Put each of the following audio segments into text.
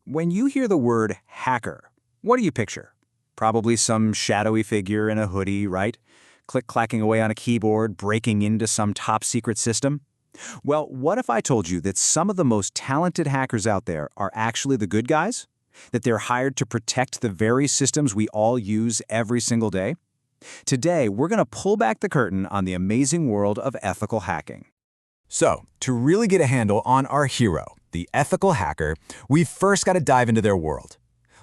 When you hear the word hacker, what do you picture? Probably some shadowy figure in a hoodie, right? Click-clacking away on a keyboard, breaking into some top-secret system? Well, what if I told you that some of the most talented hackers out there are actually the good guys? That they're hired to protect the very systems we all use every single day? Today, we're going to pull back the curtain on the amazing world of ethical hacking. So, to really get a handle on our hero, the ethical hacker, we've first got to dive into their world.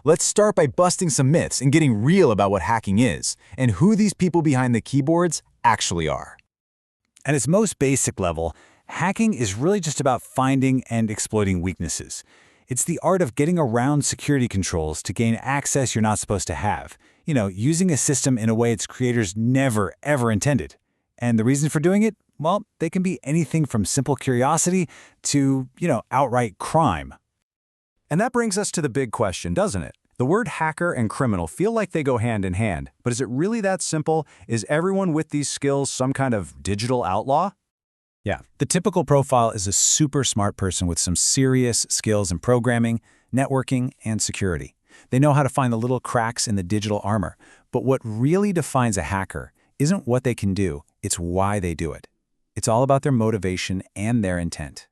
Let's start by busting some myths and getting real about what hacking is and who these people behind the keyboards actually are. At its most basic level, hacking is really just about finding and exploiting weaknesses. It's the art of getting around security controls to gain access you're not supposed to have. Using a system in a way its creators never, ever intended. And the reason for doing it? Well, they can be anything from simple curiosity to, outright crime. And that brings us to the big question, doesn't it? The word hacker and criminal feel like they go hand in hand, but is it really that simple? Is everyone with these skills some kind of digital outlaw? Yeah, the typical profile is a super smart person with some serious skills in programming, networking, and security. They know how to find the little cracks in the digital armor. But what really defines a hacker isn't what they can do, it's why they do it. It's all about their motivation and their intent.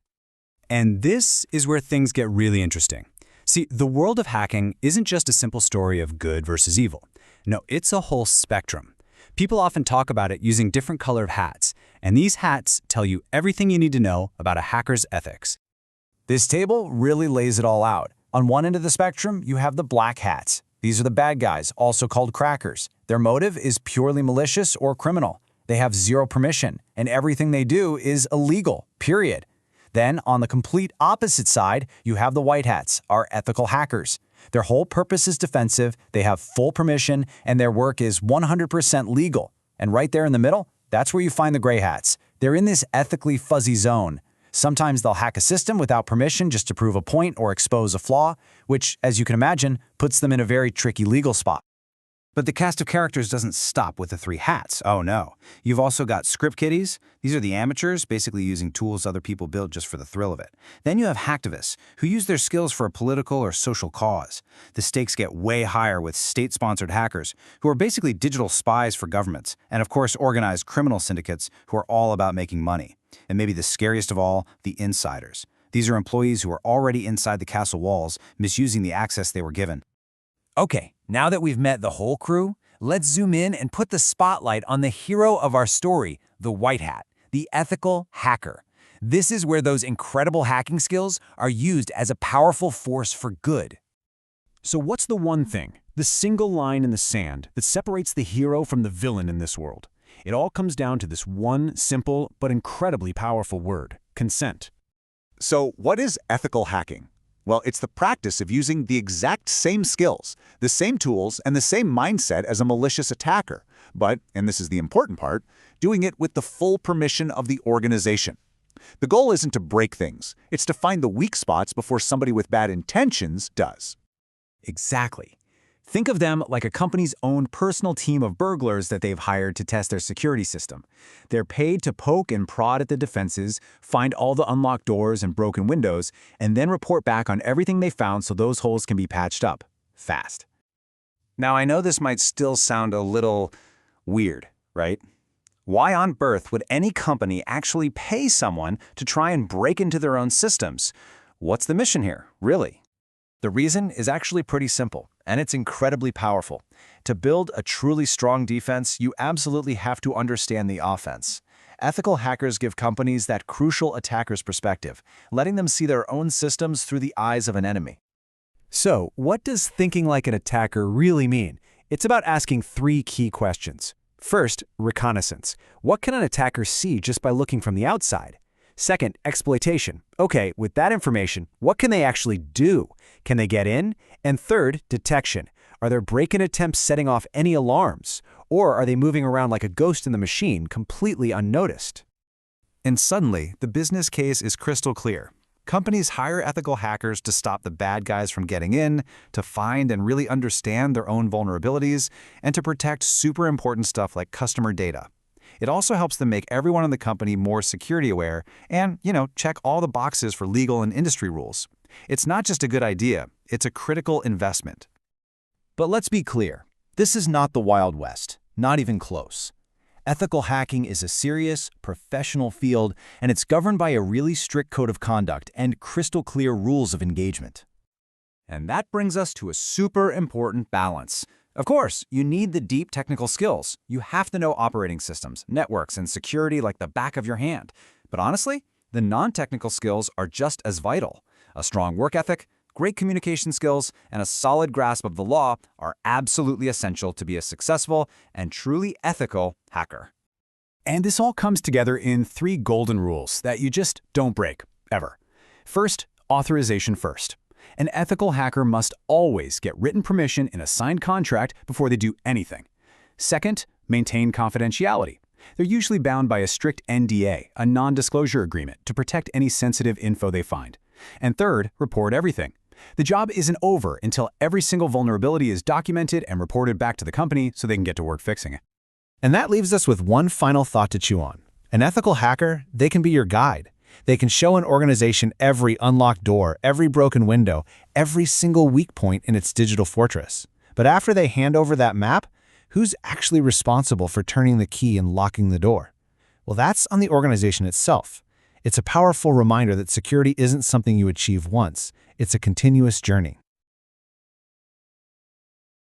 And this is where things get really interesting. See, the world of hacking isn't just a simple story of good versus evil. No, it's a whole spectrum. People often talk about it using different colored hats, and these hats tell you everything you need to know about a hacker's ethics. This table really lays it all out. On one end of the spectrum, you have the black hats. These are the bad guys, also called crackers. Their motive is purely malicious or criminal. They have zero permission, and everything they do is illegal, period. Then, on the complete opposite side, you have the white hats, our ethical hackers. Their whole purpose is defensive, they have full permission, and their work is 100% legal. And right there in the middle, that's where you find the gray hats. They're in this ethically fuzzy zone. Sometimes they'll hack a system without permission just to prove a point or expose a flaw, which, as you can imagine, puts them in a very tricky legal spot. But the cast of characters doesn't stop with the three hats. Oh no. You've also got script kiddies. These are the amateurs, basically using tools other people build just for the thrill of it. Then you have hacktivists, who use their skills for a political or social cause. The stakes get way higher with state-sponsored hackers, who are basically digital spies for governments, and of course organized criminal syndicates who are all about making money. And maybe the scariest of all, the insiders. These are employees who are already inside the castle walls, misusing the access they were given. Okay, now that we've met the whole crew, let's zoom in and put the spotlight on the hero of our story, the white hat, the ethical hacker. This is where those incredible hacking skills are used as a powerful force for good. So what's the one thing, the single line in the sand that separates the hero from the villain in this world? It all comes down to this one simple but incredibly powerful word: consent. So what is ethical hacking? Well, it's the practice of using the exact same skills, the same tools, and the same mindset as a malicious attacker, but, and this is the important part, doing it with the full permission of the organization. The goal isn't to break things, it's to find the weak spots before somebody with bad intentions does. Exactly. Think of them like a company's own personal team of burglars that they've hired to test their security system. They're paid to poke and prod at the defenses, find all the unlocked doors and broken windows, and then report back on everything they found so those holes can be patched up fast. Now, I know this might still sound a little weird, right? Why on earth would any company actually pay someone to try and break into their own systems? What's the mission here, really? The reason is actually pretty simple, and it's incredibly powerful. To build a truly strong defense, you absolutely have to understand the offense. Ethical hackers give companies that crucial attacker's perspective, letting them see their own systems through the eyes of an enemy. So, what does thinking like an attacker really mean? It's about asking three key questions. First, reconnaissance. What can an attacker see just by looking from the outside? Second, exploitation. Okay, with that information, what can they actually do? Can they get in? And third, detection. Are their break-in attempts setting off any alarms? Or are they moving around like a ghost in the machine, completely unnoticed? And suddenly, the business case is crystal clear. Companies hire ethical hackers to stop the bad guys from getting in, to find and really understand their own vulnerabilities, and to protect super important stuff like customer data. It also helps them make everyone in the company more security aware and, check all the boxes for legal and industry rules. It's not just a good idea, it's a critical investment. But let's be clear, this is not the Wild West, not even close. Ethical hacking is a serious, professional field, and it's governed by a really strict code of conduct and crystal clear rules of engagement. And that brings us to a super important balance. Of course, you need the deep technical skills. You have to know operating systems, networks, and security like the back of your hand. But honestly, the non-technical skills are just as vital. A strong work ethic, great communication skills, and a solid grasp of the law are absolutely essential to be a successful and truly ethical hacker. And this all comes together in 3 golden rules that you just don't break, ever. First, authorization first. An ethical hacker must always get written permission in a signed contract before they do anything. Second, maintain confidentiality. They're usually bound by a strict NDA, a non-disclosure agreement, to protect any sensitive info they find. And third, report everything. The job isn't over until every single vulnerability is documented and reported back to the company so they can get to work fixing it. And that leaves us with one final thought to chew on. An ethical hacker, they can be your guide. They can show an organization every unlocked door, every broken window, every single weak point in its digital fortress. But after they hand over that map, who's actually responsible for turning the key and locking the door? Well, that's on the organization itself. It's a powerful reminder that security isn't something you achieve once. It's a continuous journey.